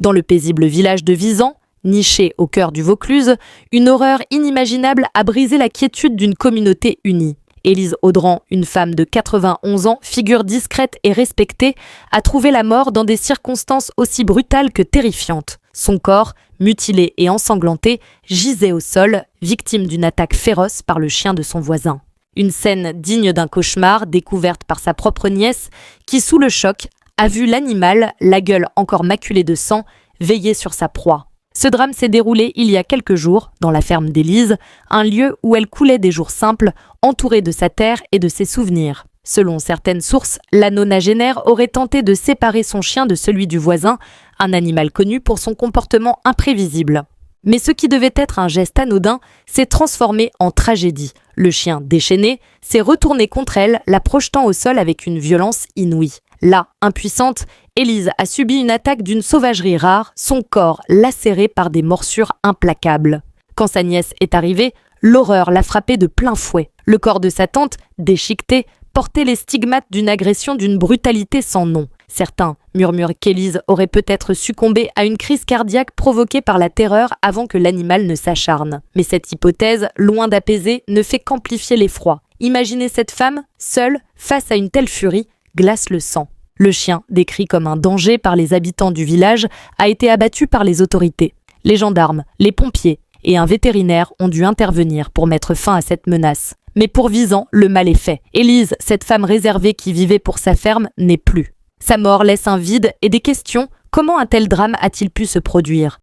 Dans le paisible village de Visan, niché au cœur du Vaucluse, une horreur inimaginable a brisé la quiétude d'une communauté unie. Élise Audran, une femme de 91 ans, figure discrète et respectée, a trouvé la mort dans des circonstances aussi brutales que terrifiantes. Son corps, mutilé et ensanglanté, gisait au sol, victime d'une attaque féroce par le chien de son voisin. Une scène digne d'un cauchemar, découverte par sa propre nièce, qui, sous le choc, a vu l'animal, la gueule encore maculée de sang, veiller sur sa proie. Ce drame s'est déroulé il y a quelques jours, dans la ferme d'Élise, un lieu où elle coulait des jours simples, entourée de sa terre et de ses souvenirs. Selon certaines sources, la nonagénaire aurait tenté de séparer son chien de celui du voisin, un animal connu pour son comportement imprévisible. Mais ce qui devait être un geste anodin s'est transformé en tragédie. Le chien, déchaîné, s'est retourné contre elle, la projetant au sol avec une violence inouïe. Là, impuissante, Élise a subi une attaque d'une sauvagerie rare, son corps lacéré par des morsures implacables. Quand sa nièce est arrivée, l'horreur l'a frappée de plein fouet. Le corps de sa tante, déchiqueté, portait les stigmates d'une agression d'une brutalité sans nom. Certains murmurent qu'Élise aurait peut-être succombé à une crise cardiaque provoquée par la terreur avant que l'animal ne s'acharne. Mais cette hypothèse, loin d'apaiser, ne fait qu'amplifier l'effroi. Imaginez cette femme, seule, face à une telle furie, glace le sang. Le chien, décrit comme un danger par les habitants du village, a été abattu par les autorités. Les gendarmes, les pompiers et un vétérinaire ont dû intervenir pour mettre fin à cette menace. Mais pour Visan, le mal est fait. Élise, cette femme réservée qui vivait pour sa ferme, n'est plus. Sa mort laisse un vide et des questions. Comment un tel drame a-t-il pu se produire ?